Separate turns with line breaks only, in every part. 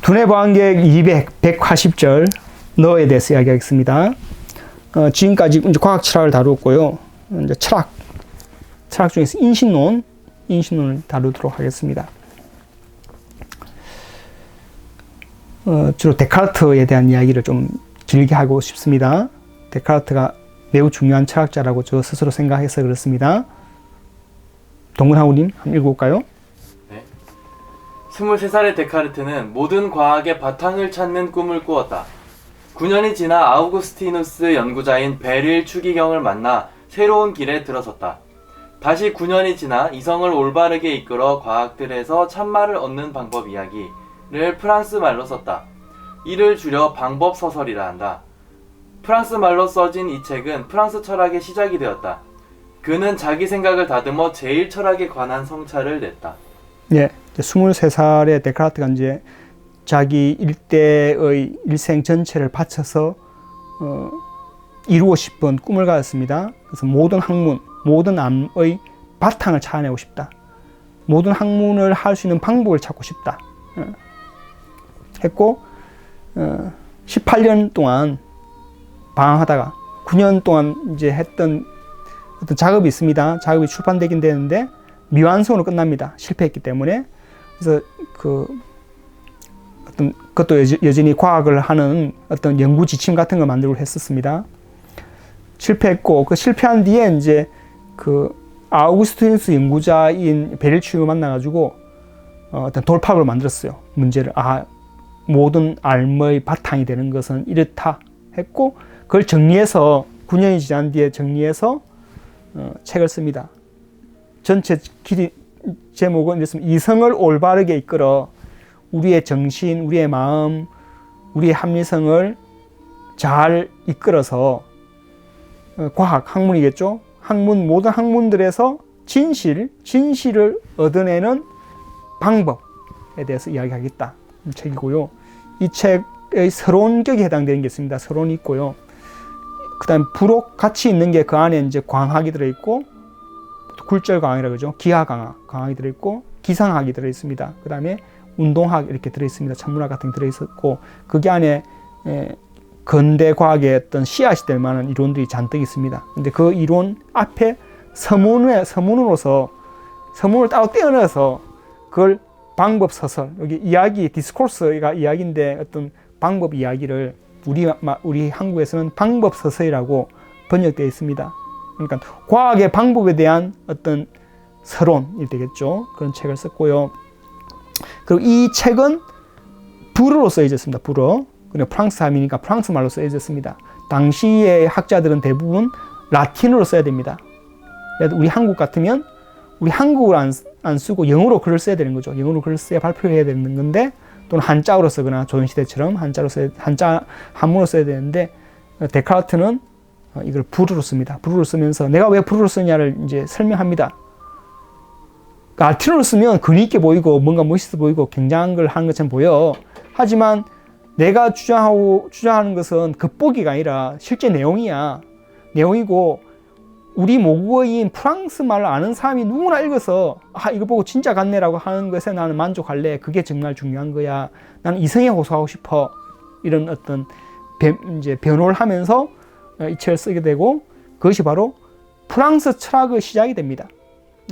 두뇌보안계획 180절 너에 대해서 이야기하겠습니다. 지금까지 이제 과학 철학을 다루었고요. 이제 철학 중에서 인신론을 다루도록 하겠습니다. 주로 데카르트에 대한 이야기를 좀 길게 하고 싶습니다. 데카르트가 매우 중요한 철학자라고 저 스스로 생각해서 그렇습니다. 동근하우님 한번 읽어볼까요?
네. 23살의 데카르트는 모든 과학의 바탕을 찾는 꿈을 꾸었다. 9년이 지나 아우구스티누스 연구자인 베릴 추기경을 만나 새로운 길에 들어섰다. 다시 9년이 지나 이성을 올바르게 이끌어 과학들에서 참말을 얻는 방법 이야기를 프랑스 말로 썼다. 이를 줄여 방법 소설이라 한다. 프랑스 말로 써진 이 책은 프랑스 철학의 시작이 되었다. 그는 자기 생각을 다듬어 제일 철학에 관한 성찰을 냈다.
예, 23살의 데카르트가 이제 자기 일대의 일생 전체를 바쳐서 이루고 싶은 꿈을 가졌습니다. 그래서 모든 학문, 모든 암의 바탕을 찾아내고 싶다. 모든 학문을 할 수 있는 방법을 찾고 싶다. 했고 18년 동안 방황하다가 9년 동안 이제 했던 어떤 작업이 있습니다. 작업이 출판되긴 되는데 미완성으로 끝납니다. 실패했기 때문에. 그래서 그것도 여전히 과학을 하는 어떤 연구 지침 같은 걸 만들고 했었습니다. 실패했고, 그 실패한 뒤에 이제 아우구스티누스 연구자인 베릴 추기경을 만나가지고 어떤 돌파구를 만들었어요. 문제를. 모든 알의 바탕이 되는 것은 이렇다 했고, 그걸 정리해서 9년이 지난 뒤에 정리해서 책을 씁니다. 전체 제목은 이렇습니다. 이성을 올바르게 이끌어 우리의 정신, 우리의 마음, 우리의 합리성을 잘 이끌어서 학문이겠죠. 모든 학문들에서 진실을 얻어내는 방법에 대해서 이야기하겠다. 책이고요. 이 책의 서론격에 해당되는 게 있습니다. 서론이 있고요. 그 다음에 부록 같이 있는 게 그 안에 이제 광학이 들어있고, 굴절광학이라고 그러죠. 기하광학이 들어있고, 기상학이 들어있습니다. 그 다음에 운동학 이렇게 들어있습니다. 천문학 같은 게 들어있었고, 거기 안에 근대 과학의 어떤 씨앗이 될 만한 이론들이 잔뜩 있습니다. 근데 그 이론 앞에 서문을 따로 떼어내서 그걸 방법 소설, 여기 이야기, 디스코스가 이야기인데 어떤 방법 이야기를 우리 한국에서는 방법 소설이라고 번역되어 있습니다. 그러니까 과학의 방법에 대한 어떤 서론이 되겠죠. 그런 책을 썼고요. 그리고 이 책은 불어로 써있었습니다. 불어. 그리고 프랑스 함이니까 프랑스 말로 써있었습니다. 당시의 학자들은 대부분 라틴어로 써야 됩니다. 우리 한국 같으면 우리 한국어를 안 쓰고 영어로 글을 써야 되는 거죠. 영어로 글을 써야 발표해야 되는 건데, 또는 한자어로 쓰거나 조선시대처럼 한문으로 써야 되는데, 데카르트는 이걸 불어로 씁니다. 불어로 쓰면서 내가 왜 불어로 쓰냐를 이제 설명합니다. 라틴어로 쓰면 근위 있게 보이고 뭔가 멋있어 보이고 굉장한 걸 하는 것처럼 보여. 하지만 내가 주장하는 것은 겉보기가 아니라 실제 내용이고, 우리 모국어인 프랑스 말을 아는 사람이 누구나 읽어서 이거 보고 진짜 같네라고 하는 것에 나는 만족할래. 그게 정말 중요한 거야. 나는 이성에 호소하고 싶어. 이런 어떤 변호를 하면서 이 책을 쓰게 되고, 그것이 바로 프랑스 철학의 시작이 됩니다.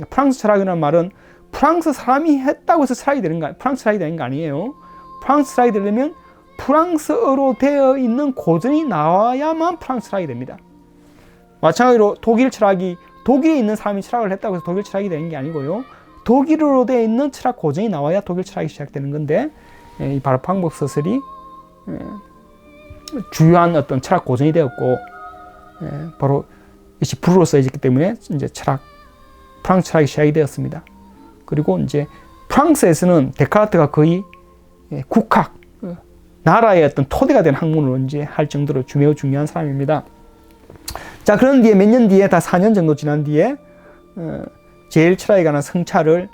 프랑스 철학이라는 말은 프랑스 사람이 했다고 해서 철학이 되는 거 아니에요. 프랑스 철학이 되려면 프랑스어로 되어 있는 고전이 나와야만 프랑스 철학이 됩니다. 마찬가지로 독일 철학이 독일에 있는 사람이 철학을 했다고 해서 독일 철학이 되는 게 아니고요. 독일어로 되어 있는 철학 고전이 나와야 독일 철학이 시작되는 건데, 이 바로 방법 소설이 주요한 어떤 철학 고전이 되었고, 바로 이것이 불어로 써있기 때문에 이제 프랑스 철학이 시작이 되었습니다. 그리고 이제 프랑스에서는 데카르트가 거의 국학, 나라의 어떤 토대가 된 학문으로 이제 할 정도로 매우 중요한 사람입니다. 자, 그런 뒤에 몇 년 뒤에, 다 4년 정도 지난 뒤에 제일 철학에 관한 성찰을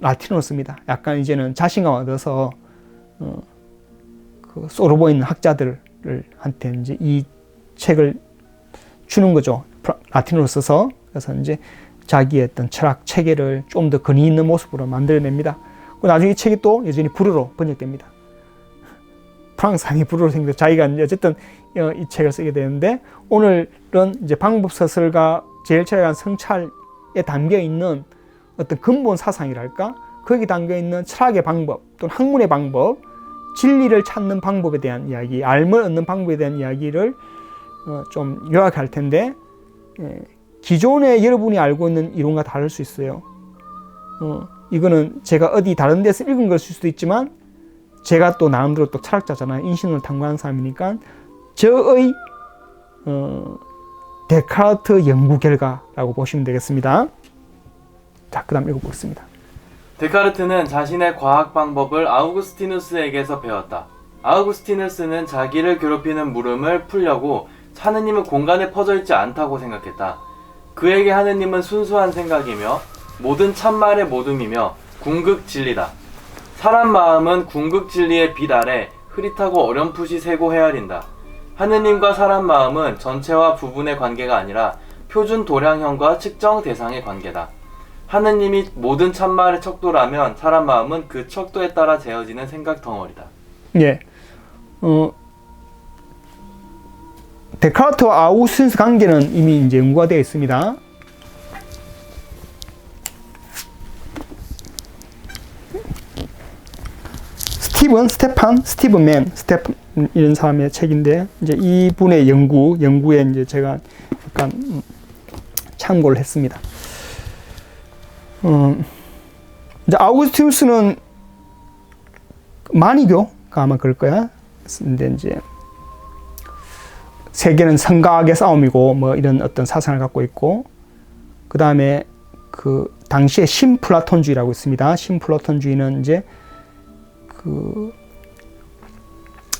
라틴어로 씁니다. 약간 이제는 자신감 얻어서 쏘로 있는 학자들한테 이제 이 책을 주는 거죠. 라틴어로 써서. 그래서 이제 자기의 어떤 철학 체계를 좀 더 근위 있는 모습으로 만들어냅니다. 나중에 이 책이 또 여전히 불어로 번역됩니다. 프랑스 사람이 불어로 생겨 자기가 이제 어쨌든 이 책을 쓰게 되는데, 오늘은 이제 방법서설과 제일 최강 성찰에 담겨 있는 어떤 근본 사상이랄까, 거기 담겨 있는 철학의 방법 또는 학문의 방법, 진리를 찾는 방법에 대한 이야기, 알을 얻는 방법에 대한 이야기를 좀 요약할 텐데, 기존에 여러분이 알고 있는 이론과 다를 수 있어요. 이거는 제가 어디 다른 데서 읽은 것일 수도 있지만, 제가 또 나름대로 또 철학자잖아요. 인신을 탐구하는 사람이니까 저의 데카르트 연구 결과라고 보시면 되겠습니다. 자, 그 다음 읽어보겠습니다.
데카르트는 자신의 과학 방법을 아우구스티누스에게서 배웠다. 아우구스티누스는 자기를 괴롭히는 물음을 풀려고 하느님은 공간에 퍼져 있지 않다고 생각했다. 그에게 하느님은 순수한 생각이며 모든 참말의 모둠이며 궁극 진리다. 사람 마음은 궁극 진리의 빛 아래 흐릿하고 어렴풋이 새고 헤아린다. 하느님과 사람 마음은 전체와 부분의 관계가 아니라 표준 도량형과 측정 대상의 관계다. 하느님이 모든 참말의 척도라면 사람 마음은 그 척도에 따라 재어지는 생각 덩어리다.
예. 데카르트와 아우구스티누스 관계는 이미 이제 연구가 되어 있습니다. 스티븐맨 이런 사람의 책인데, 이제 이분의 연구에 이제 제가 약간 참고를 했습니다. 이제 아우구스티누스는 마니교가 아마 그럴 거야. 근데 이제 세계는 성각의 싸움이고 뭐 이런 어떤 사상을 갖고 있고, 그 다음에 그 당시에 신플라톤주의라고 있습니다. 신플라톤주의는 이제 그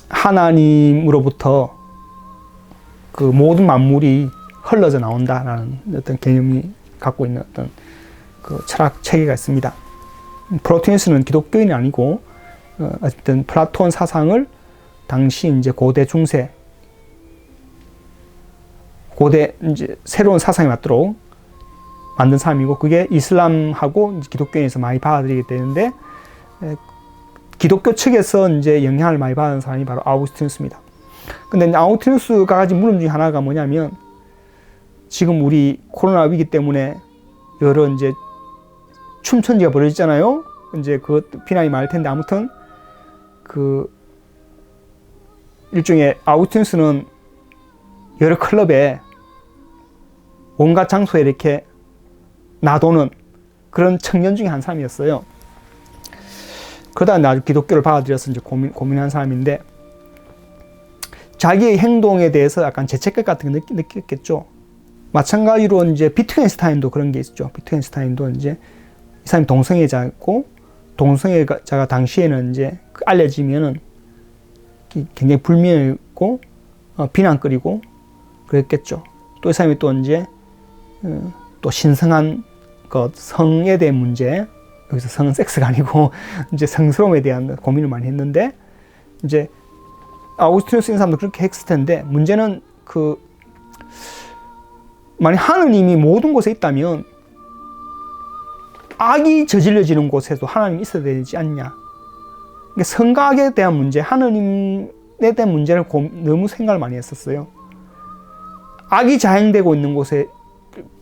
하나님으로부터 그 모든 만물이 흘러져 나온다라는 어떤 개념이 갖고 있는 어떤 그 철학 체계가 있습니다. 플라토니스는 기독교인이 아니고 어쨌든 플라톤 사상을 당시 이제 고대 이제 새로운 사상에 맞도록 만든 사람이고, 그게 이슬람하고 기독교인에서 많이 받아들이게 되는데, 기독교 측에서 이제 영향을 많이 받은 사람이 바로 아우구스티누스입니다. 근데 아우구스티누스가 가진 물음 중에 하나가 뭐냐면, 지금 우리 코로나 위기 때문에 여러 이제 춤천지가 벌어지잖아요. 이제 그것 비난이 많을 텐데, 아무튼 그 일종의 아우구스티누스는 여러 클럽에 온갖 장소에 이렇게 놔도는 그런 청년 중에 한 사람이었어요. 그러다 나중에 기독교를 받아들여서 이제 고민한 사람인데, 자기의 행동에 대해서 약간 죄책감 같은 거 느꼈겠죠. 마찬가지로 이제 비트겐슈타인도 그런 게 있죠. 비트겐슈타인도 이제 이 사람이 동성애자였고, 동성애자가 당시에는 이제 알려지면은 굉장히 불미했고 비난거리고 그랬겠죠. 또 이 사람이 또 이제 또 신성한 것, 성에 대한 문제, 여기서 성은 섹스가 아니고 이제 성스러움에 대한 고민을 많이 했는데, 이제 아우구스티누스 이런 사람도 그렇게 했을 텐데, 문제는 그 만약 하느님이 모든 곳에 있다면 악이 저질러지는 곳에도 하나님이 있어야 되지 않냐. 그러니까 성각에 대한 문제, 하느님에 대한 문제를 너무 생각을 많이 했었어요. 악이 자행되고 있는 곳에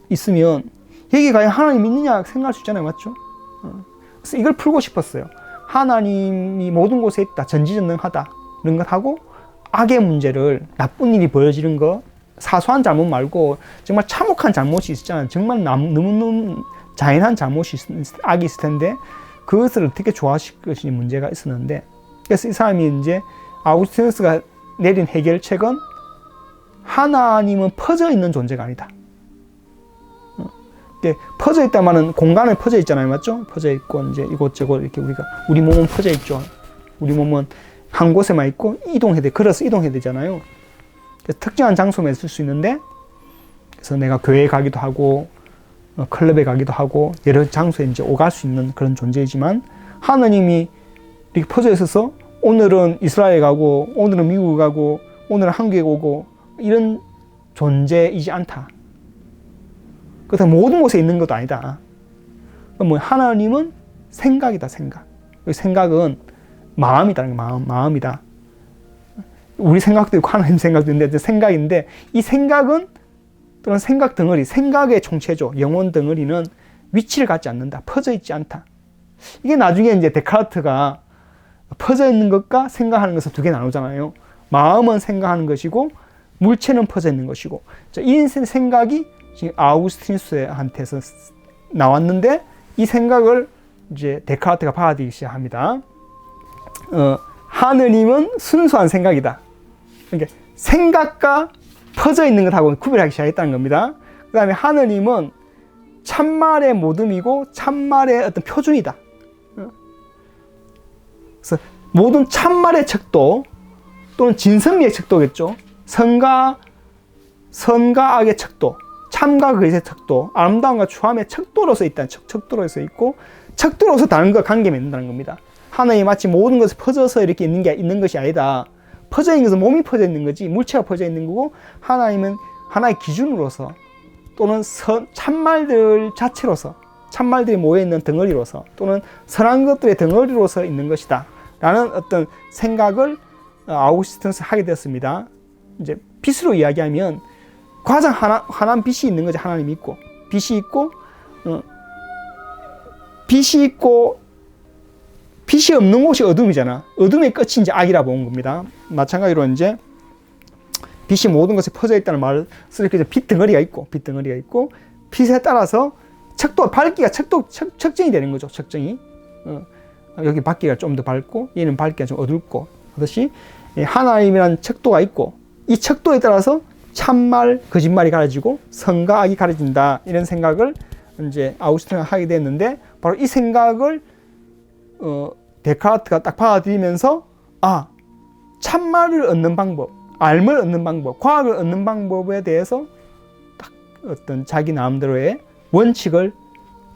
있으면 여기 과연 하나님이 있느냐 생각할 수 있잖아요. 맞죠? 그래서 이걸 풀고 싶었어요. 하나님이 모든 곳에 있다, 전지전능하다 이런 것하고, 악의 문제를, 나쁜 일이 벌어지는 거, 사소한 잘못 말고 정말 참혹한 잘못이 있잖아요. 정말 너무너무 잔인한 잘못이 악이 있을 텐데, 그것을 어떻게 조화시킬 것인지 문제가 있었는데, 그래서 이 사람이 이제 아우구스티누스가 내린 해결책은 하나님은 퍼져 있는 존재가 아니다. 퍼져 있다마는 공간에 퍼져 있잖아요. 맞죠? 퍼져 있고 이제 이곳저곳 이렇게 우리 몸은 퍼져 있죠. 우리 몸은 한 곳에만 있고 이동해야 돼. 걸어서 이동해야 되잖아요. 특정한 장소만 있을 수 있는데, 그래서 내가 교회에 가기도 하고 클럽에 가기도 하고 여러 장소에 이제 오갈 수 있는 그런 존재이지만, 하나님이 이렇게 퍼져 있어서 오늘은 이스라엘 가고 오늘은 미국 가고 오늘은 한국에 오고 이런 존재이지 않다. 그래서 모든 곳에 있는 것도 아니다. 뭐 하나님은 생각이다, 생각. 생각은 마음이다, 마음이다. 우리 생각도 있고 하나님 생각도 있는데 생각인데 이 생각은 또는 생각 덩어리, 생각의 총체죠. 영혼 덩어리는 위치를 갖지 않는다. 퍼져 있지 않다. 이게 나중에 이제 데카르트가 퍼져 있는 것과 생각하는 것을 두 개 나누잖아요. 마음은 생각하는 것이고 물체는 퍼져 있는 것이고 이 생각이 지금 아우구스티누스한테서 나왔는데 이 생각을 이제 데카르트가 받아들이기 시작합니다. 하느님은 순수한 생각이다. 그러니까 생각과 퍼져 있는 것하고 구별하기 시작했다는 겁니다. 그 다음에 하느님은 참말의 모듬이고 참말의 어떤 표준이다. 그래서 모든 참말의 척도 또는 진선미의 척도겠죠. 선과 악의 척도, 참과 거짓의 척도, 아름다움과 추함의 척도로서 있다는 척도로서 있고 척도로서 다른 것 관계 맺는다는 겁니다. 하나님이 마치 모든 것이 퍼져서 이렇게 있는 것이 아니다. 퍼져 있는 것은 몸이 퍼져 있는 거지 물체가 퍼져 있는 거고 하나님은 하나의 기준으로서 또는 참말들 자체로서 참말들이 모여있는 덩어리로서 또는 선한 것들의 덩어리로서 있는 것이다 라는 어떤 생각을 아우구스티누스가 하게 되었습니다. 이제 빛으로 이야기하면 가장 환한 빛이 있는 거죠. 하나님이 있고 빛이 있고 빛이 없는 곳이 어둠이잖아. 어둠의 끝이 이제 악이라 본 겁니다. 마찬가지로 이제 빛이 모든 것에 퍼져 있다는 말을 쓰니까 빛 덩어리가 있고 빛에 따라서 척도 밝기가 척정이 되는 거죠. 척정이 여기 밝기가 좀 더 밝고 얘는 밝기가 좀 어둡고 하듯이 하나님이라는 척도가 있고 이 척도에 따라서 참말, 거짓말이 가려지고 선과 악이 가려진다 이런 생각을 이제 아우구스티누스가 하게 됐는데 바로 이 생각을 데카르트가 딱 받아들이면서 참말을 얻는 방법, 알을 얻는 방법, 과학을 얻는 방법에 대해서 딱 어떤 자기 나름대로의 원칙을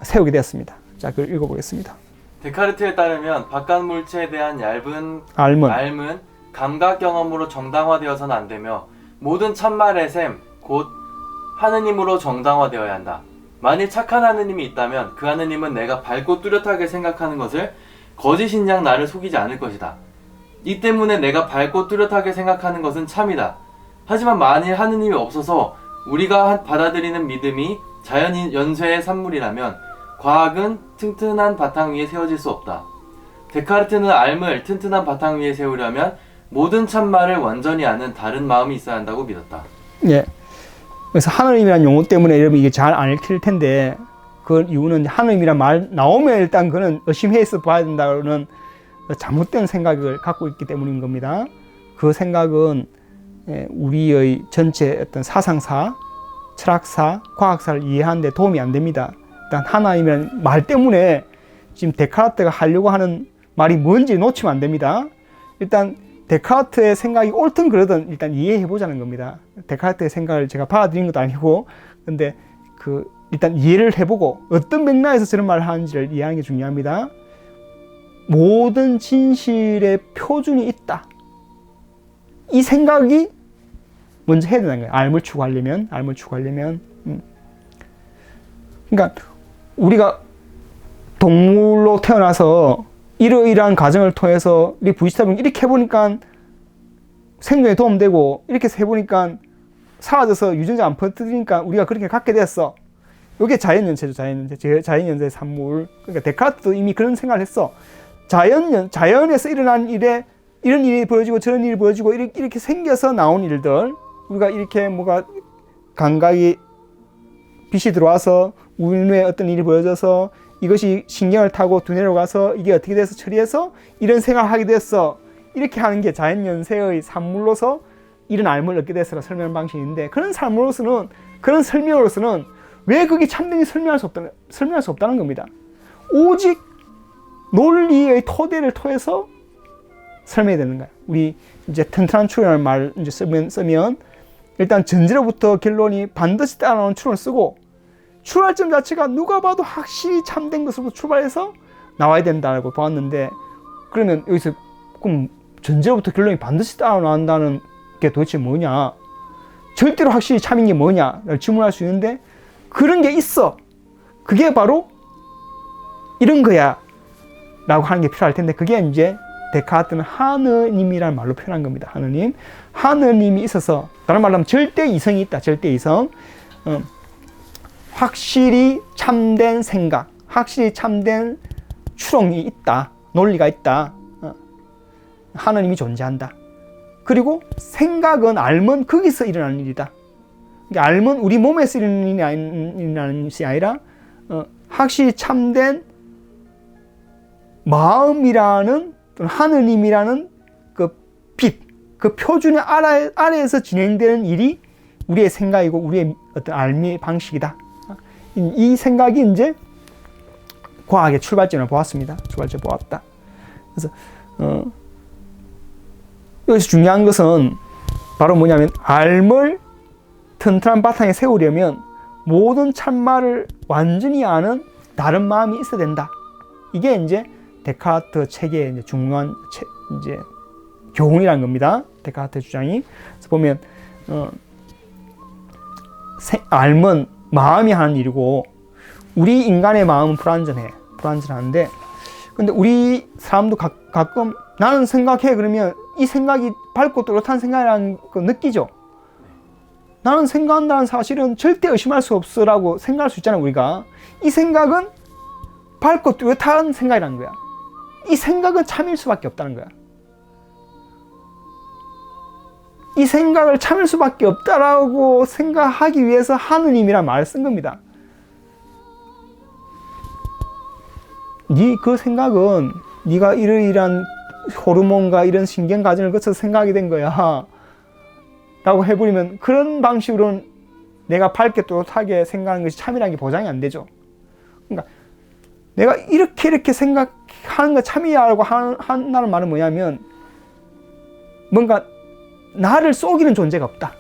세우게 되었습니다. 자, 그걸 읽어보겠습니다.
데카르트에 따르면 바깥 물체에 대한 얇은
알은
감각 경험으로 정당화되어서는 안 되며 모든 참말의 셈, 곧 하느님으로 정당화되어야 한다. 만일 착한 하느님이 있다면 그 하느님은 내가 밝고 뚜렷하게 생각하는 것을 거짓인 양 나를 속이지 않을 것이다. 이 때문에 내가 밝고 뚜렷하게 생각하는 것은 참이다. 하지만 만일 하느님이 없어서 우리가 받아들이는 믿음이 자연 연쇄의 산물이라면 과학은 튼튼한 바탕 위에 세워질 수 없다. 데카르트는 알을 튼튼한 바탕 위에 세우려면 모든 참말을 완전히 아는 다른 마음이 있어야 한다고 믿었다.
예. 그래서 하느님이라는 용어 때문에 여러분 이게 잘 안 읽힐 텐데 그 이유는 하느님이란 말 나오면 일단 그는 의심해서 봐야 된다는 잘못된 생각을 갖고 있기 때문인 겁니다. 그 생각은 우리의 전체 어떤 사상사, 철학사, 과학사를 이해하는 데 도움이 안 됩니다. 일단 하나님이라는 말 때문에 지금 데카르트가 하려고 하는 말이 뭔지 놓치면 안 됩니다. 일단 데카르트의 생각이 옳든 그러든 일단 이해해 보자는 겁니다. 데카르트의 생각을 제가 받아들인 것도 아니고 근데 일단 이해를 해보고 어떤 맥락에서 저런 말을 하는지를 이해하는 게 중요합니다. 모든 진실의 표준이 있다. 이 생각이 먼저 해야 되는 거예요. 알을 추구하려면. 그러니까 우리가 동물로 태어나서 이러이러한 과정을 통해서 우리 부시타병 이렇게 해보니까 생존에 도움되고 이렇게 해보니까 사라져서 유전자 안 퍼뜨리니까 우리가 그렇게 갖게 됐어. 이게 자연연쇄죠. 자연연쇄 산물. 그러니까 데카르트도 이미 그런 생각을 했어. 자연에서 일어난 일에 이런 일이 벌어지고 저런 일이 벌어지고 이렇게 생겨서 나온 일들, 우리가 이렇게 뭐가 감각이 빛이 들어와서 우리 눈에 어떤 일이 벌어져서 이것이 신경을 타고 두뇌로 가서 이게 어떻게 돼서 처리해서 이런 생각을 하게 됐어. 이렇게 하는 게 자연연쇄의 산물로서 이런 알을 얻게 됐어라 설명하는 방식인데 그런 설명으로서는 왜 그게 참되게 설명할 수 없다는 겁니다. 오직 논리의 토대를 통해서 설명해야 되는 거야. 우리 이제 튼튼한 추론이라는 말 이제 쓰면 일단 전제로부터 결론이 반드시 따라오는 추론을 쓰고 출발점 자체가 누가 봐도 확실히 참된 것으로 출발해서 나와야 된다고 보았는데 그러면 여기서 그럼 전제로부터 결론이 반드시 따라나온다는 게 도대체 뭐냐? 절대로 확실히 참인 게 뭐냐를 질문할 수 있는데 그런 게 있어. 그게 바로 이런 거야 라고 하는 게 필요할 텐데 그게 이제 데카르트는 하느님이라는 말로 표현한 겁니다. 하느님. 하느님이 있어서, 다른 말로 하면 절대 이성이 있다. 절대 이성. 확실히 참된 생각, 확실히 참된 추론이 있다. 논리가 있다. 하느님이 존재한다. 그리고 생각은, 알면 거기서 일어나는 일이다. 그러니까 알면 우리 몸에서 일어나는 것이 아니라 확실히 참된 마음이라는, 하느님이라는 그 빛, 그 표준의 아래에서 진행되는 일이 우리의 생각이고 우리의 어떤 알미의 방식이다. 이 생각이 이제 과학의 출발점을 보았습니다. 출발점을 보았다. 그래서 여기서 중요한 것은 바로 뭐냐면, 알을 튼튼한 바탕에 세우려면 모든 참말을 완전히 아는 다른 마음이 있어야 된다. 이게 이제 데카르트 책의 이제 중요한 이제 교훈이라는 겁니다. 데카르트 주장이. 그래서 보면 알은 마음이 하는 일이고, 우리 인간의 마음은 불완전한데, 근데 우리 사람도 가끔 나는 생각해, 그러면 이 생각이 밝고 또렷한 생각이라는 거 느끼죠. 나는 생각한다는 사실은 절대 의심할 수 없어라고 생각할 수 있잖아요. 우리가 이 생각은 밝고 뚜렷한 생각이라는 거야. 이 생각은 참일 수밖에 없다는 거야. 이 생각을 참을 수밖에 없다라고 생각하기 위해서 하느님이란 말을 쓴 겁니다. 그 생각은 네가 이러이러한 호르몬과 이런 신경 과정을 거쳐서 생각이 된 거야 라고 해버리면, 그런 방식으로는 내가 밝게 또렷하게 생각하는 것이 참이라는 게 보장이 안 되죠. 그러니까 내가 이렇게 생각하는 거 참이야라고 한다는 말은 뭐냐면, 뭔가 나를 속이는 존재가 없다.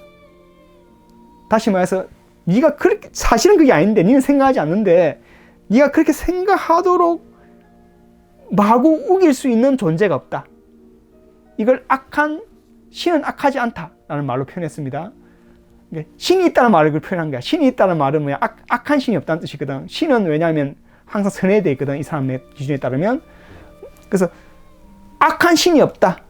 다시 말해서 네가 그렇게, 사실은 그게 아닌데, 네는 생각하지 않는데 네가 그렇게 생각하도록 마구 우길 수 있는 존재가 없다. 이걸 신은 악하지 않다라는 말로 표현했습니다. 신이 있다는 말을 표현한 거야. 신이 있다는 말은 뭐야? 악한 신이 없다는 뜻이거든. 신은 왜냐하면 항상 선회되어 있거든, 이 사람의 기준에 따르면. 그래서 악한 신이 없다.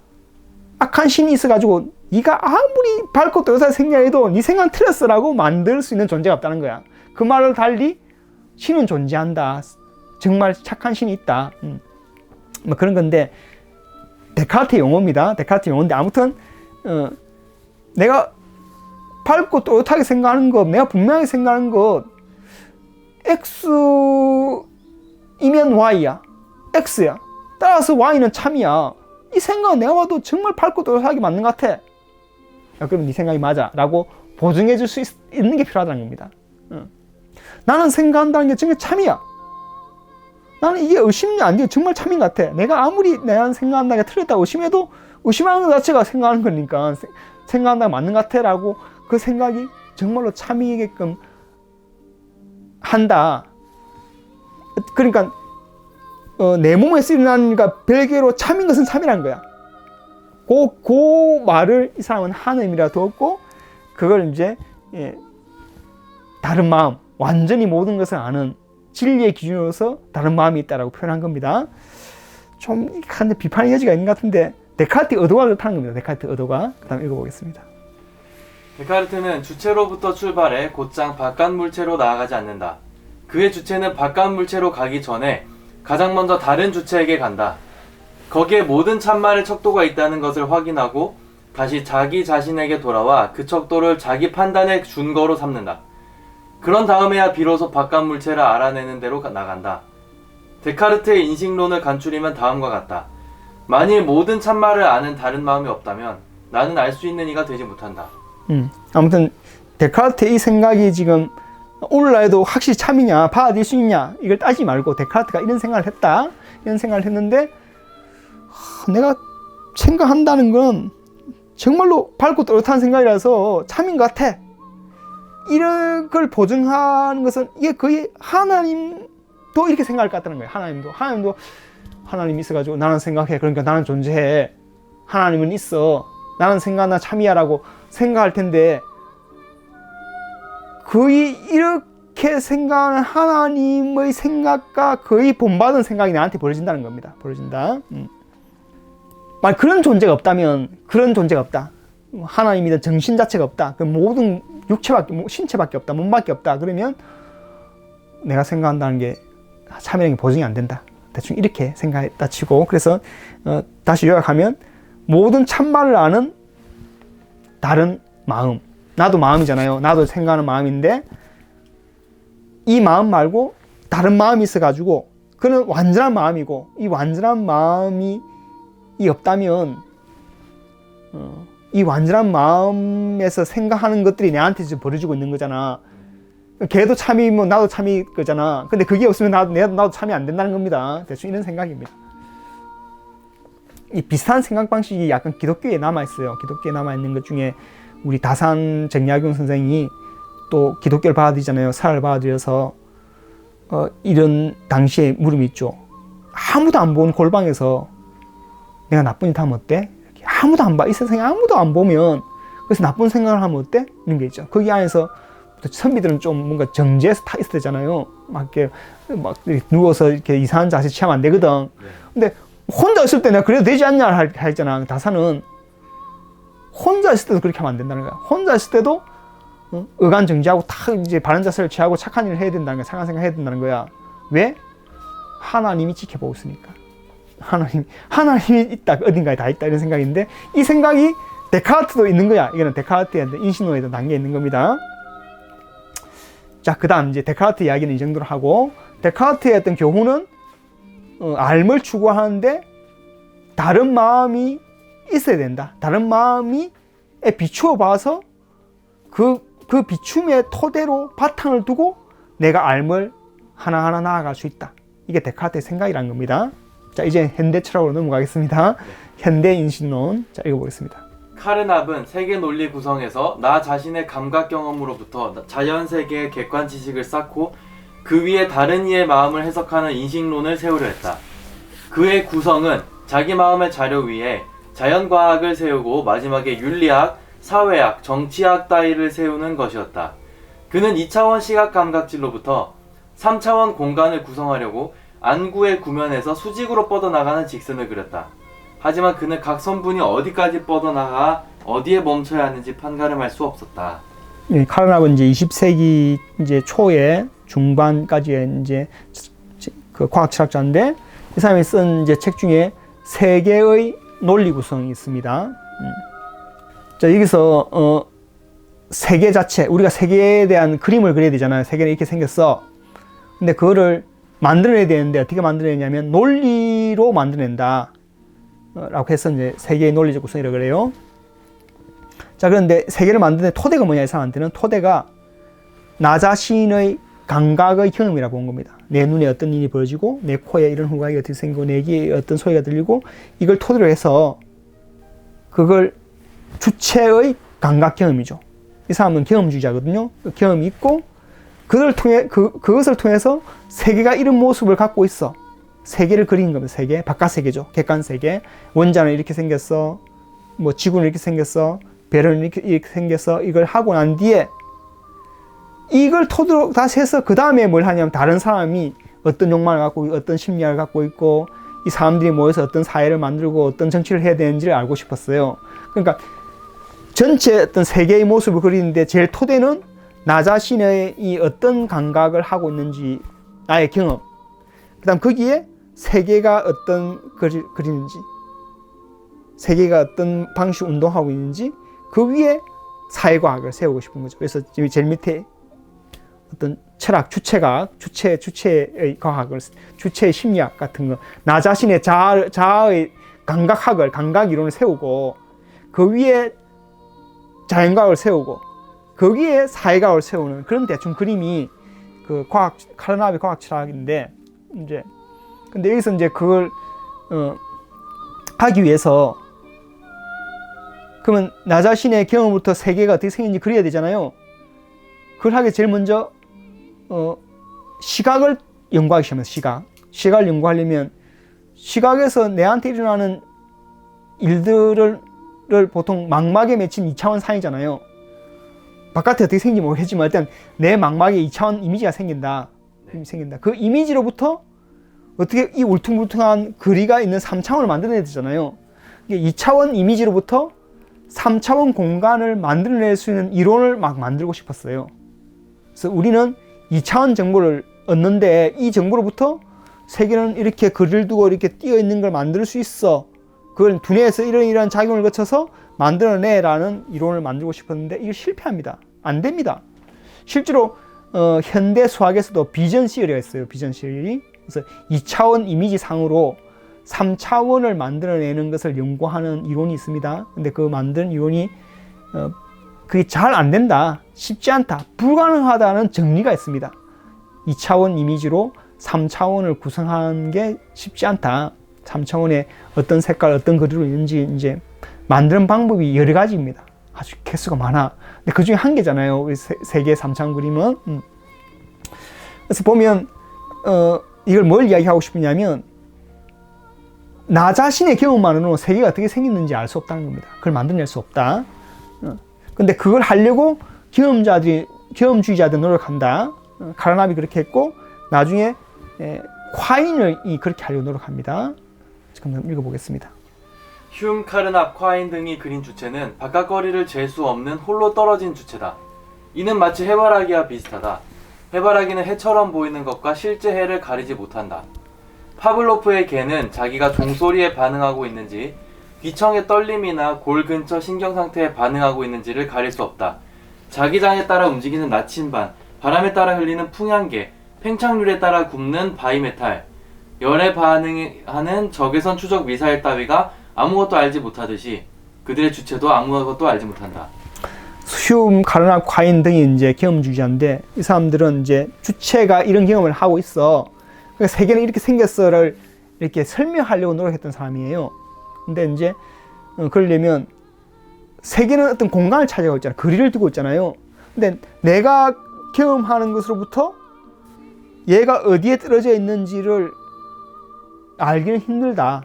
악한 신이 있어가지고 네가 아무리 밝고 또렷하게 생각해도 네 생각은 틀렸어라고 만들 수 있는 존재가 없다는 거야. 그 말을 달리 신은 존재한다. 정말 착한 신이 있다. 뭐 그런 건데, 데카르트 용어입니다. 데카르트 용어인데, 아무튼 내가 밝고 또렷하게 생각하는 것, 내가 분명하게 생각하는 것, X이면 Y야. X야. 따라서 Y는 참이야. 이 생각은 내가 봐도 정말 밝고 또렷하게 맞는 것 같아. 야, 그럼 네 생각이 맞아 라고 보증해 줄 수 있는 게 필요하다는 겁니다. 나는 생각한다는 게 정말 참이야. 나는 이게 의심이 안 돼. 정말 참인 것 같아. 내가 아무리 내가 생각한다는 게 틀렸다고 의심해도, 의심하는 것 자체가 생각하는 거니까 생각한다는 게 맞는 것 같아 라고 그 생각이 정말로 참이게끔 한다. 그러니까 내 몸에서 일어나는 것 별개로 참인 것은 참이라는 거야. 그 말을 이 사람은 하느님이라 두었고, 그걸 이제 다른 마음, 완전히 모든 것을 아는 진리의 기준으로서 다른 마음이 있다라고 표현한 겁니다. 좀 비판의 여지가 있는 것 같은데, 데카르트 의도가 그렇다는 겁니다. 데카르트 의도가. 그 다음 읽어보겠습니다.
데카르트는 주체로부터 출발해 곧장 바깥 물체로 나아가지 않는다. 그의 주체는 바깥 물체로 가기 전에 가장 먼저 다른 주체에게 간다. 거기에 모든 참말의 척도가 있다는 것을 확인하고 다시 자기 자신에게 돌아와 그 척도를 자기 판단의 준거로 삼는다. 그런 다음에야 비로소 바깥 물체를 알아내는 대로 나간다. 데카르트의 인식론을 간추리면 다음과 같다. 만일 모든 참말을 아는 다른 마음이 없다면 나는 알 수 있는 이가 되지 못한다.
아무튼 데카르트의 이 생각이 지금 오늘날 해도 확실히 참이냐, 받아들일 수 있냐, 이걸 따지지 말고 데카르트가 이런 생각을 했다. 이런 생각을 했는데, 내가 생각한다는 건 정말로 밝고 또렷한 생각이라서 참인 것 같아. 이런 걸 보증하는 것은 이게 거의 하나님도 이렇게 생각할 것 같다는 거예요. 하나님도 하나님이 있어가지고 나는 생각해. 그러니까 나는 존재해. 하나님은 있어. 나는 생각나 참이야라고 생각할 텐데, 거의 이렇게 생각하는 하나님의 생각과 거의 본받은 생각이 나한테 벌어진다는 겁니다. 벌어진다. 만약 그런 존재가 없다면, 그런 존재가 없다. 하나님이든 정신 자체가 없다. 그 모든 육체밖에, 신체밖에 없다. 몸밖에 없다. 그러면 내가 생각한다는 게 참여력이 보증이 안 된다. 대충 이렇게 생각했다 치고, 그래서 다시 요약하면 모든 참말을 아는 다른 마음. 나도 마음이잖아요. 나도 생각하는 마음인데 이 마음 말고 다른 마음이 있어가지고 그는 완전한 마음이고, 이 완전한 마음이 없다면 이 완전한 마음에서 생각하는 것들이 내한테 지금 벌어지고 있는 거잖아. 걔도 참이면 나도 참이 거잖아. 근데 그게 없으면 나도 참이 안 된다는 겁니다. 대충 이런 생각입니다. 이 비슷한 생각 방식이 약간 기독교에 남아있어요. 기독교에 남아있는 것 중에 우리 다산 정약용 선생이 또 기독교를 받아들이잖아요. 사를 받아들여서 이런 당시에 물음이 있죠. 아무도 안 본 골방에서 내가 나쁜 짓 하면 어때? 이렇게 아무도 안 봐. 이 세상에 아무도 안 보면 그래서 나쁜 생각을 하면 어때? 이런 게 있죠. 거기 안에서 선비들은 좀 뭔가 정지해서 타 있어야 되잖아요. 막 누워서 이렇게 이상한 자세 취하면 안 되거든. 근데 혼자 있을 때 내가 그래도 되지 않냐 했잖아. 다사는 혼자 있을 때도 그렇게 하면 안 된다는 거야. 혼자 있을 때도 의간 정지하고 다 이제 바른 자세를 취하고 착한 일을 해야 된다는 거야. 착한 생각 해야 된다는 거야. 왜? 하나님이 지켜보고 있으니까. 하나님이 있다. 어딘가에 다 있다. 이런 생각인데 이 생각이 데카르트도 있는 거야. 이거는 데카르트의 인신론에도 담겨 있는 겁니다. 자, 그 다음 이제 데카르트 이야기는 이 정도로 하고, 데카르트의 어떤 교훈은 알을 추구하는데 다른 마음이 있어야 된다. 다른 마음이 비추어 봐서 그 비춤의 토대로 바탕을 두고 내가 알을 하나하나 나아갈 수 있다. 이게 데카르트의 생각이라는 겁니다. 자, 이제 현대 철학으로 넘어가겠습니다. 현대 인신론. 자, 읽어보겠습니다.
카르납은 세계 논리 구성에서 나 자신의 감각 경험으로부터 자연 세계의 객관 지식을 쌓고 그 위에 다른 이의 마음을 해석하는 인식론을 세우려 했다. 그의 구성은 자기 마음의 자료 위에 자연과학을 세우고 마지막에 윤리학, 사회학, 정치학 따위를 세우는 것이었다. 그는 2차원 시각 감각질로부터 3차원 공간을 구성하려고 안구의 구면에서 수직으로 뻗어나가는 직선을 그렸다. 하지만 그는 각 선분이 어디까지 뻗어나가 어디에 멈춰야 하는지 판가름할 수 없었다.
카르납은 이제 20세기 이제 초에 중반까지의 이제 그 과학 철학자인데, 이 사람이 쓴 이제 책 중에 세계의 논리 구성이 있습니다. 자, 여기서 세계 자체, 우리가 세계에 대한 그림을 그려야 되잖아요. 세계는 이렇게 생겼어. 근데 그거를 만들어내야 되는데 어떻게 만들어내냐면 논리로 만들어낸다 라고 해서 이제 세계의 논리적 구성이라고 그래요. 자, 그런데 세계를 만드는 토대가 뭐냐, 이 사람한테는 토대가 나 자신의 감각의 경험이라고 본 겁니다. 내 눈에 어떤 일이 벌어지고 내 코에 이런 후각이 어떻게 생기고 내 귀에 어떤 소리가 들리고 이걸 토대로 해서 그걸 주체의 감각 경험이죠. 이 사람은 경험주의자거든요. 경험이 있고 그것을 통해서 세계가 이런 모습을 갖고 있어. 세계를 그린 겁니다. 세계, 바깥 세계죠. 객관 세계. 원자는 이렇게 생겼어. 뭐 지구는 이렇게 생겼어. 별은 이렇게 생겼어. 이걸 하고 난 뒤에 이걸 토대로 다시 해서 그 다음에 뭘 하냐면 다른 사람이 어떤 욕망을 갖고 어떤 심리학을 갖고 있고 이 사람들이 모여서 어떤 사회를 만들고 어떤 정치를 해야 되는지를 알고 싶었어요. 그러니까 전체 어떤 세계의 모습을 그리는데 제일 토대는 나 자신의 이 어떤 감각을 하고 있는지 나의 경험, 그 다음 거기에 세계가 어떤 그리는지, 세계가 어떤 방식 운동하고 있는지 그 위에 사회과학을 세우고 싶은 거죠. 그래서 지금 제일 밑에 어떤 철학, 주체과학, 주체의 과학을, 주체의 심리학 같은 거, 나 자신의 자아의 감각학을, 감각 이론을 세우고 그 위에 자연과학을 세우고 거기에 사회과학을 세우는 그런 대충 그림이 그 카르납의 과학 철학인데, 이제 근데 여기서 이제 그걸 하기 위해서 그러면 나 자신의 경험부터 세계가 어떻게 생긴지 그려야 되잖아요. 그걸 하기 제일 먼저 시각을 연구하기 시작합니다. 시각을 연구하려면 시각에서 내한테 일어나는 일들을 보통 망막에 맺힌 2차원 상이잖아요. 바깥에 어떻게 생긴지 모르겠지만 일단 내 망막에 2차원 이미지가 생긴다. 그 이미지로부터 어떻게 이 울퉁불퉁한 거리가 있는 3차원을 만들어내야 되잖아요. 2차원 이미지로부터 3차원 공간을 만들어낼 수 있는 이론을 막 만들고 싶었어요. 그래서 우리는 2차원 정보를 얻는데 이 정보로부터 세계는 이렇게 거리를 두고 이렇게 띄어 있는 걸 만들 수 있어. 그걸 두뇌에서 이런 작용을 거쳐서 만들어내라는 이론을 만들고 싶었는데 이거 실패합니다. 안 됩니다. 실제로 현대 수학에서도 비전 시리가 있어요. 비전 시리. 그래서 2차원 이미지 상으로 3차원을 만들어내는 것을 연구하는 이론이 있습니다. 근데 그 만든 이론이 그게 잘 안 된다. 쉽지 않다. 불가능하다는 정리가 있습니다. 2차원 이미지로 3차원을 구성하는 게 쉽지 않다. 3차원에 어떤 색깔, 어떤 거리로 있는지 이제 만드는 방법이 여러 가지입니다. 아주 개수가 많아. 근데 그 중에 한 개잖아요. 세계 3차원 그림은. 그래서 보면, 이걸 뭘 이야기하고 싶으냐면, 나 자신의 경험만으로 세계가 어떻게 생겼는지 알 수 없다는 겁니다. 그걸 만들어낼 수 없다. 근데 그걸 하려고 경험주의자들이 노력한다. 카르납이 그렇게 했고, 나중에 콰인이 그렇게 하려고 노력합니다. 잠깐 읽어보겠습니다.
휴մ, 카르납, 콰인 등이 그린 주체는 바깥거리를 잴 수 없는 홀로 떨어진 주체다. 이는 마치 해바라기와 비슷하다. 해바라기는 해처럼 보이는 것과 실제 해를 가리지 못한다. 파블로프의 개는 자기가 종소리에 반응하고 있는지 귀청의 떨림이나 골 근처 신경상태에 반응하고 있는지를 가릴 수 없다. 자기장에 따라 움직이는 나침반, 바람에 따라 흘리는 풍향계, 팽창률에 따라 굽는 바이메탈, 열에 반응하는 적외선 추적 미사일 따위가 아무것도 알지 못하듯이 그들의 주체도 아무것도 알지 못한다.
휴մ, 카르납, 콰인 등이 이제 경험주의자인데 이 사람들은 이제 주체가 이런 경험을 하고 있어. 그러니까 세계는 이렇게 생겼어를 이렇게 설명하려고 노력했던 사람이에요. 근데 이제 그러려면 세계는 어떤 공간을 차지하고 있잖아요. 거리를 두고 있잖아요. 근데 내가 경험하는 것으로부터 얘가 어디에 떨어져 있는지를 알기는 힘들다.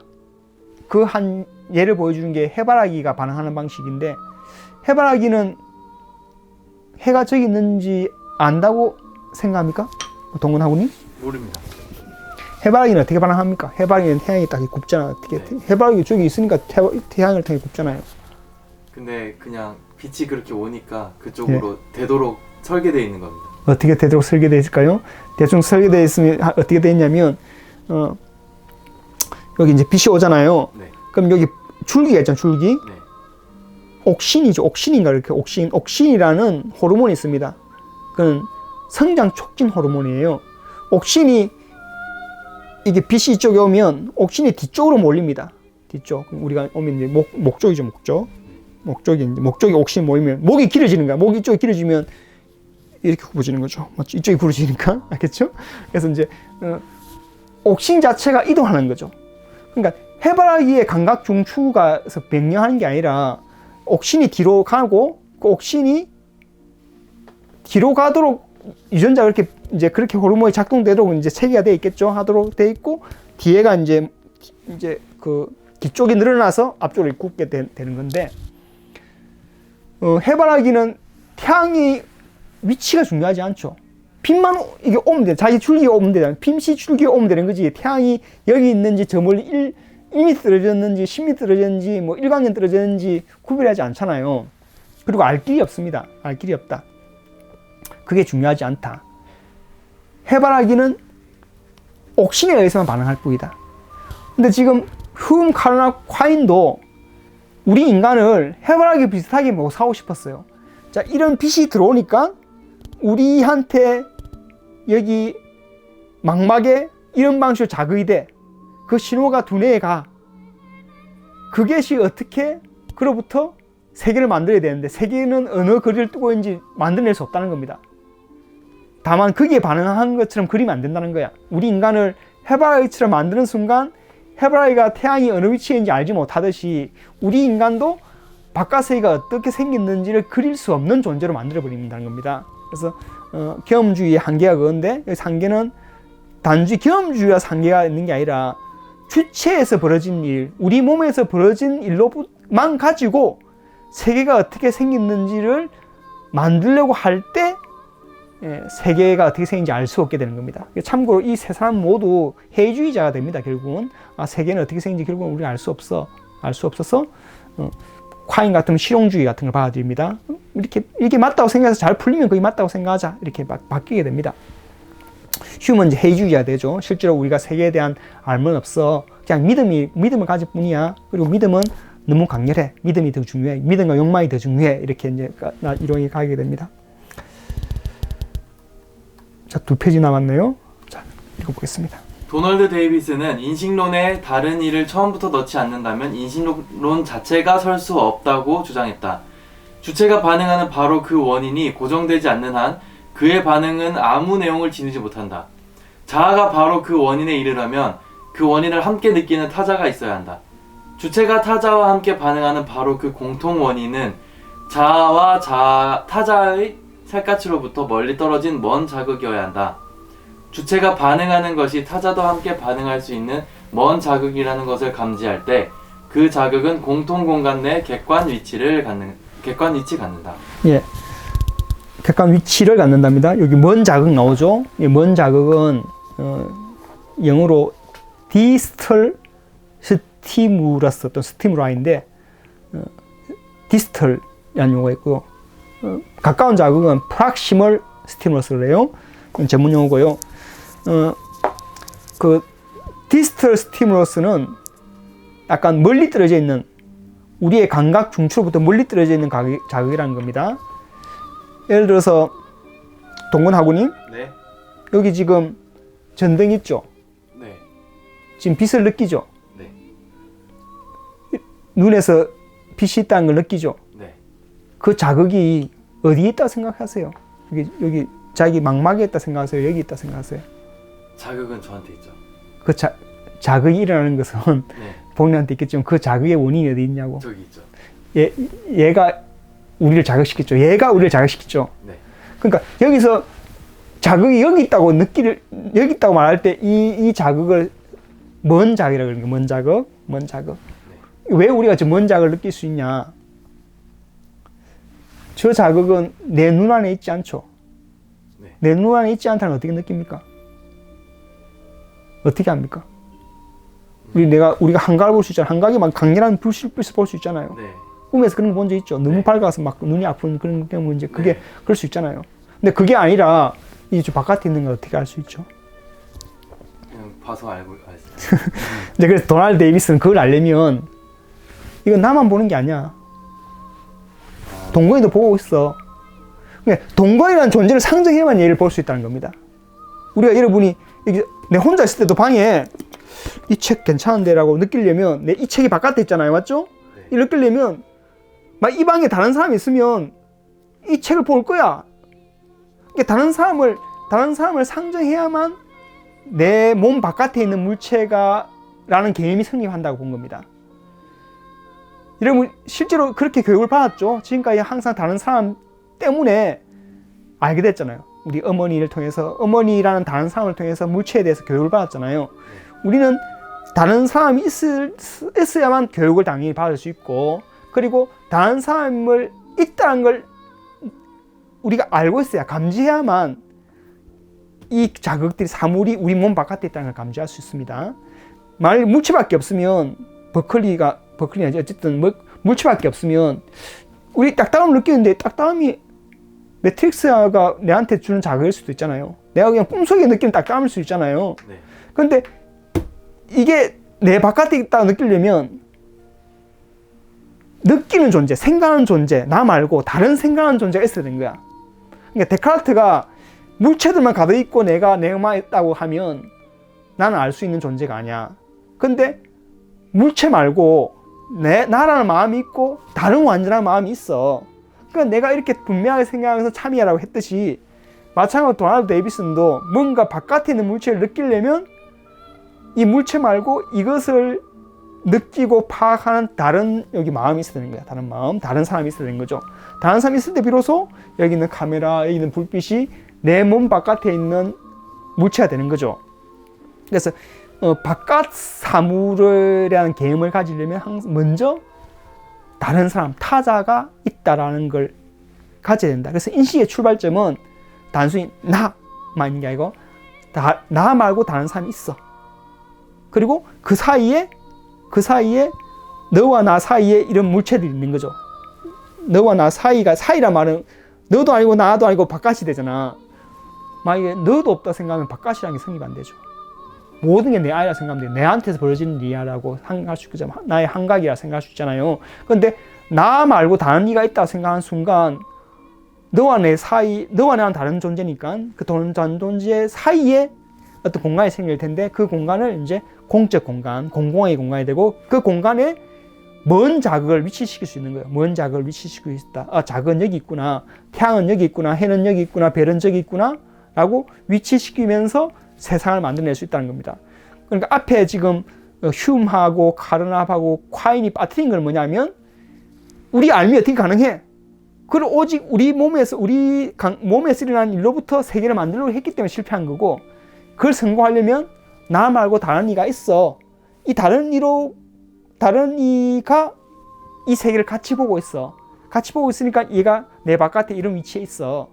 그 한 예를 보여주는 게 해바라기가 반응하는 방식인데, 해바라기는 해가 저기 있는지 안다고 생각합니까? 동근하고님?
모릅니다.
해바라기는 어떻게 반응합니까? 해바라기는 태양이 딱 굽잖아. 어떻게 해바라기 저기 있으니까 태양을 통해 굽잖아요.
근데 그냥 빛이 그렇게 오니까 그쪽으로 되도록 설계되어 있는 겁니다.
어떻게 되도록 설계되어 있을까요? 대충 설계되어 있으면 어떻게 되어 있냐면 여기 이제 빛이 오잖아요.
네.
그럼 여기 줄기가 있잖아요. 줄기.
네.
옥신이죠. 옥신인가 이렇게 옥신이라는 호르몬이 있습니다. 그건 성장 촉진 호르몬이에요. 옥신이 이게 빛이 이쪽에 오면 옥신이 뒤쪽으로 몰립니다. 뒤쪽. 우리가 오면 이제 목쪽이죠. 목쪽이 옥신 모이면 목이 길어지는 거야. 목이 이쪽이 길어지면 이렇게 굽어지는 거죠. 맞죠? 이쪽이 굽어지니까. 알겠죠? 그래서 이제 옥신 자체가 이동하는 거죠. 그러니까 해바라기의 감각 중추가 변경하는 게 아니라 옥신이 뒤로 가고 그 옥신이 뒤로 가도록 유전자가 그렇게 호르몬이 작동되도록 이제 체계가 되어 있겠죠. 하도록 되어 있고 뒤에가 이제 그 뒤쪽이 늘어나서 앞쪽으로 굽게 되는 건데 해바라기는 태양이 위치가 중요하지 않죠. 빛만 이게 오면 돼. 자기 줄기가 오면 되잖아요. 빛이 줄기가 오면 되는 거지. 태양이 여기 있는지 저 멀리 1m 떨어졌는지 10m 떨어졌는지 뭐 1광년 떨어졌는지 구별하지 않잖아요. 그리고 알 길이 없습니다. 알 길이 없다. 그게 중요하지 않다. 해바라기는 옥신에 의해서만 반응할 뿐이다. 근데 지금 휴м, 카르납, 콰인도 우리 인간을 해바라기 비슷하게 묘사하고 싶었어요. 자, 이런 빛이 들어오니까 우리한테 여기 망막에 이런 방식으로 자극이 돼. 그 신호가 두뇌에 가. 그것이 어떻게 그로부터 세계를 만들어야 되는데 세계는 어느 거리를 두고 있는지 만들어낼 수 없다는 겁니다. 다만 거기에 반응한 것처럼 그리면 안 된다는 거야. 우리 인간을 해바라기처럼 만드는 순간 해바라기가 태양이 어느 위치에 있는지 알지 못하듯이 우리 인간도 바깥 세계가 어떻게 생겼는지를 그릴 수 없는 존재로 만들어버린다는 겁니다. 그래서 경험주의의 한계가 그건데 여기 한계는 단지 경험주의와 한계가 있는 게 아니라 주체에서 벌어진 일, 우리 몸에서 벌어진 일로만 가지고 세계가 어떻게 생겼는지를 만들려고 할 때 세계가 어떻게 생긴지 알 수 없게 되는 겁니다. 참고로 이 세 사람 모두 해이주의자가 됩니다. 결국은 세계는 어떻게 생긴지 결국은 우리가 알 수 없어. 알 수 없어서 콰인 같은 실용주의 같은 걸 받아들입니다. 이게 맞다고 생각해서 잘 풀리면 그게 맞다고 생각하자 이렇게 바뀌게 됩니다. 휴먼 회의주의가 되죠. 실제로 우리가 세계에 대한 알면 없어. 그냥 믿음을 가질 뿐이야. 그리고 믿음은 너무 강렬해. 믿음이 더 중요해. 믿음과 욕망이 더 중요해. 이렇게 이제 이론이 가게 됩니다. 자, 2페이지 남았네요. 자, 읽어보겠습니다.
도널드 데이비스는 인식론에 다른 일을 처음부터 넣지 않는다면 인식론 자체가 설 수 없다고 주장했다. 주체가 반응하는 바로 그 원인이 고정되지 않는 한 그의 반응은 아무 내용을 지니지 못한다. 자아가 바로 그 원인에 이르려면 그 원인을 함께 느끼는 타자가 있어야 한다. 주체가 타자와 함께 반응하는 바로 그 공통 원인은 자아와 타자의 살갗으로부터 멀리 떨어진 먼 자극이어야 한다. 주체가 반응하는 것이 타자도 함께 반응할 수 있는 먼 자극이라는 것을 감지할 때 그 자극은 공통 공간 내 객관 위치를 갖는다.
예, 객관 위치를 갖는답니다. 여기 먼 자극 나오죠. 먼 자극은 영어로 디스털 스티무러스 또는 스티무라인데 디스털이라는 용어가 있고요. 가까운 자극은 프락시멀 스티무러스를 해요. 전문 용어고요. 그 디스털 스티무러스는 약간 멀리 떨어져 있는 우리의 감각 중추로부터 멀리 떨어져 있는 자극이라는 겁니다. 예를 들어서 동근하고님,
네.
여기 지금 전등 있죠?
네.
지금 빛을 느끼죠?
네.
눈에서 빛이 있다는 걸 느끼죠?
네.
그 자극이 어디에 있다고 생각하세요? 여기 자기 망막에 있다 생각하세요? 여기 있다 생각하세요?
자극은 저한테 있죠.
그 자극이 일어나는 것은
네.
본인한테 있겠지만 그 자극의 원인이 어디 있냐고.
저기 있죠.
얘가 우리를 자극시켰죠. 얘가 우리를 자극시켰죠.
네.
그러니까 여기서 자극이 여기 있다고 말할 때 이 자극을 먼 자극이라고 그러는 거예요. 먼 자극.
네.
왜 우리가 저 먼 자극을 느낄 수 있냐? 저 자극은 내 눈 안에 있지 않죠.
네.
내 눈 안에 있지 않다는 어떻게 느낍니까? 어떻게 합니까? 우리가 한각을 볼 수 있잖아요. 한각이 막 강렬한 불빛을 볼 수 있잖아요.
네.
꿈에서 그런 거 본 적 있죠. 너무
네.
밝아서 막 눈이 아픈 그런 경우 이제 그게
네.
그럴 수 있잖아요. 근데 그게 아니라 이제 바깥에 있는 걸 어떻게 알 수 있죠?
그냥 봐서 알았어요.
근데 그래서 도널드 데이비스는 그걸 알려면 이건 나만 보는 게 아니야. 동거인도 보고 있어. 그러니까 동거인이라는 존재를 상정해야만 얘를 볼 수 있다는 겁니다. 우리가 여러분이 내 혼자 있을 때도 방에 이 책 괜찮은데라고 느끼려면 내 이 책이 바깥에 있잖아요. 맞죠?
네.
이 느끼려면 막 이 방에 다른 사람이 있으면 이 책을 볼 거야. 그러니까 다른 사람을 상정해야만 내 몸 바깥에 있는 물체가라는 개념이 성립한다고 본 겁니다. 여러분 실제로 그렇게 교육을 받았죠. 지금까지 항상 다른 사람 때문에 알게 됐잖아요. 우리 어머니를 통해서 어머니라는 다른 사람을 통해서 물체에 대해서 교육을 받았잖아요. 우리는 다른 사람이 있어야만 교육을 당연히 받을 수 있고 그리고 다른 사람을 있다는 걸 우리가 알고 있어야 감지해야만 이 자극들이 사물이 우리 몸 바깥에 있다는 걸 감지할 수 있습니다. 만약 물체밖에 없으면 버클리는 아니지 어쨌든 물체밖에 없으면 우리 딱딱함을 느끼는데 딱딱함이 매트릭스가 내한테 주는 자극일 수도 있잖아요. 내가 그냥 꿈속에 느끼는 딱딱함일 수 있잖아요.
네.
근데 이게 내 바깥에 있다고 느끼려면 느끼는 존재, 생각하는 존재, 나 말고 다른 생각하는 존재가 있어야 되는 거야. 그러니까 데카르트가 물체들만 가득 있고 내가만 있다고 하면 나는 알 수 있는 존재가 아니야. 근데 물체 말고 나라는 마음이 있고 다른 완전한 마음이 있어. 그러니까 내가 이렇게 분명하게 생각해서 참여하라고 했듯이 마찬가지로 도널드 데이비슨도 뭔가 바깥에 있는 물체를 느끼려면 이 물체 말고 이것을 느끼고 파악하는 다른 여기 마음이 있어야 되는 거야. 다른 마음, 다른 사람이 있어야 되는 거죠. 다른 사람이 있을 때 비로소 여기 있는 카메라, 여기 있는 불빛이 내 몸 바깥에 있는 물체가 되는 거죠. 그래서 바깥 사물에 대한 개념을 가지려면 항상 먼저 다른 사람, 타자가 있다라는 걸 가져야 된다. 그래서 인식의 출발점은 단순히 나만 있는 게 아니고 나 말고 다른 사람이 있어. 그리고 그 사이에 너와 나 사이에 이런 물체들이 있는 거죠. 너와 나 사이란 말은 너도 아니고 나도 아니고 바깥이 되잖아. 만약에 너도 없다 생각하면 바깥이라는 게 성립 안 되죠. 모든 게 내 아이라 생각하면 돼. 내한테서 벌어지는 일이라고 생각할 수 있잖아. 나의 한각이라 생각할 수 있잖아요. 그런데 나 말고 다른 이가 있다고 생각하는 순간 너와 내 사이, 너와 나는 다른 존재니까 그 다른 존재 사이에 어떤 공간이 생길 텐데 그 공간을 이제 공적 공간, 공공의 공간이 되고 그 공간에 먼 자극을 위치시킬 수 있는 거예요. 먼 자극을 위치시킬 수 있다. 아, 자극은 여기 있구나. 태양은 여기 있구나. 해는 여기 있구나. 별은 저기 있구나. 라고 위치시키면서 세상을 만들어낼 수 있다는 겁니다. 그러니까 앞에 지금 휴움하고 카르납하고 콰인이 빠뜨린 건 뭐냐면 우리 알미 어떻게 가능해? 그걸 오직 우리 몸에서 일어난 일로부터 세계를 만들려고 했기 때문에 실패한 거고 그걸 성공하려면 나 말고 다른 이가 있어. 이 다른 이가 이 세계를 같이 보고 있어. 같이 보고 있으니까 얘가 내 바깥에 이런 위치에 있어.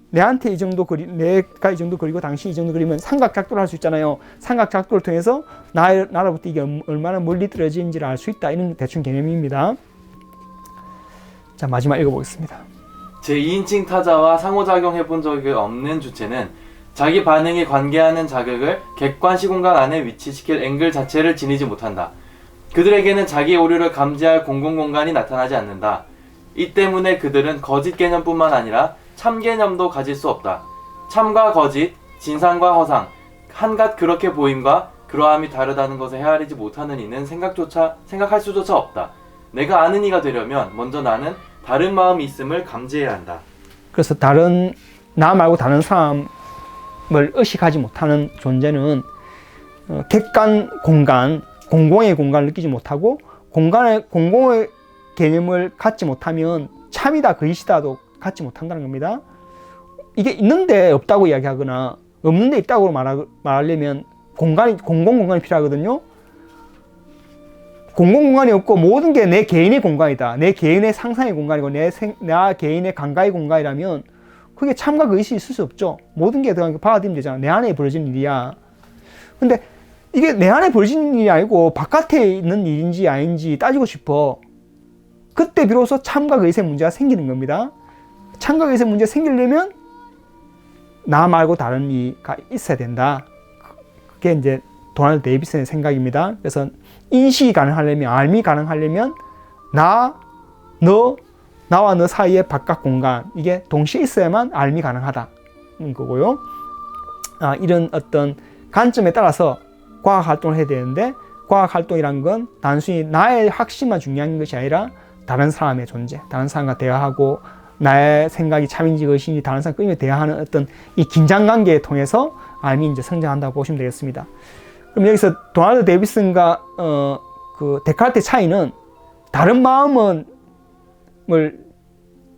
내한테 이 정도 내가 이 정도 그리고 당신이 이 정도 그리면 삼각작도를 할 수 있잖아요. 삼각작도를 통해서 나로부터 이게 얼마나 멀리 떨어지는지를 알 수 있다. 이런 대충 개념입니다. 자, 마지막 읽어보겠습니다.
제2인칭 타자와 상호작용해 본 적이 없는 주체는 자기 반응에 관계하는 자극을 객관 시공간 안에 위치시킬 앵글 자체를 지니지 못한다. 그들에게는 자기 오류를 감지할 공공공간이 나타나지 않는다. 이 때문에 그들은 거짓 개념뿐만 아니라 참 개념도 가질 수 없다. 참과 거짓, 진상과 허상, 한갓 그렇게 보임과 그러함이 다르다는 것을 헤아리지 못하는 이는 생각할 수조차 없다. 내가 아는 이가 되려면 먼저 나는 다른 마음이 있음을 감지해야 한다.
그래서 나 말고 다른 사람을 의식하지 못하는 존재는 객관 공간, 공공의 공간을 느끼지 못하고 공공의 개념을 갖지 못하면 참이다 거짓이다도 갖지 못한다는 겁니다. 이게 있는데 없다고 이야기하거나 없는데 있다고 말하려면 공공공간이 필요하거든요. 공공공간이 없고 모든 게 내 개인의 공간이다. 내 개인의 상상의 공간이고 나 개인의 감각의 공간이라면 그게 참과 거짓이 있을 수 없죠. 모든 게 받아들이면 되잖아. 내 안에 벌어지는 일이야. 근데 이게 내 안에 벌어지는 일이 아니고 바깥에 있는 일인지 아닌지 따지고 싶어. 그때 비로소 참과 거짓의 문제가 생기는 겁니다. 참과 거짓의 문제가 생기려면 나 말고 다른 이가 있어야 된다. 그게 이제 도널드 데이비슨의 생각입니다. 그래서 인식이 가능하려면, 알미 가능하려면 나와 너 사이의 바깥 공간, 이게 동시에 있어야만 알미 가능하다는 거고요. 이런 어떤 관점에 따라서 과학 활동을 해야 되는데, 과학 활동이란 건 단순히 나의 확신만 중요한 것이 아니라 다른 사람의 존재, 다른 사람과 대화하고 나의 생각이 참인지 거짓인지 다른 사람과 끊임없이 대화하는 어떤 이 긴장관계에 통해서 알미 이제 성장한다고 보시면 되겠습니다. 그럼 여기서 도널드 데이비슨과 그 데카르트의 차이는 다른 마음을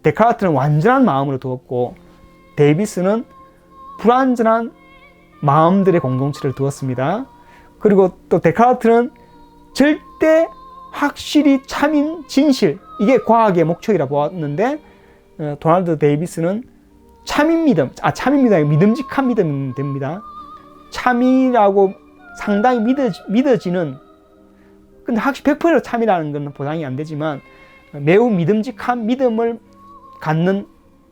데카르트는 완전한 마음으로 두었고 데이비슨은 불완전한 마음들의 공동체를 두었습니다. 그리고 또 데카르트는 절대 확실히 참인 진실, 이게 과학의 목적이라 보았는데 도널드 데이비슨은 참인 믿음, 믿음직한 믿음이 됩니다. 참이라고 상당히 믿어지는, 근데 확실히 100% 참이라는 건 보장이 안 되지만 매우 믿음직한 믿음을 갖는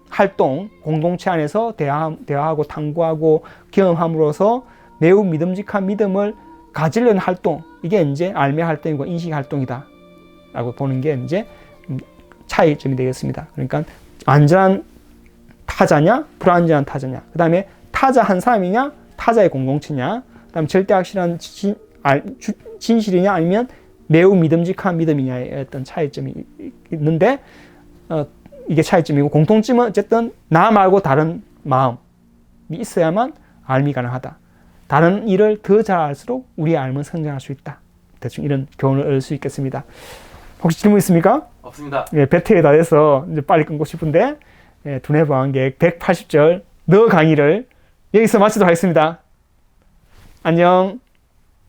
활동, 공동체 안에서 대화하고 탐구하고 경험함으로써 매우 믿음직한 믿음을 가지려는 활동, 이게 이제 알미 활동이고 인식 활동이다 라고 보는 게 이제 차이점이 되겠습니다. 그러니까 완전한 타자냐 불완전한 타자냐, 그 다음에 타자 한 사람이냐 타자의 공동체냐, 그 다음에 절대 확실한 진실이냐 아니면 매우 믿음직한 믿음이냐의 어떤 차이점이 있는데 이게 차이점이고, 공통점은 어쨌든 나 말고 다른 마음이 있어야만 알미 가능하다. 다른 일을 더 잘 알수록 우리의 알은 성장할 수 있다. 대충 이런 교훈을 얻을 수 있겠습니다. 혹시 질문 있습니까?
없습니다.
예, 배틀에 다 돼서 이제 빨리 끊고 싶은데 두뇌 보안계획 180절 너 강의를 여기서 마치도록 하겠습니다. 안녕.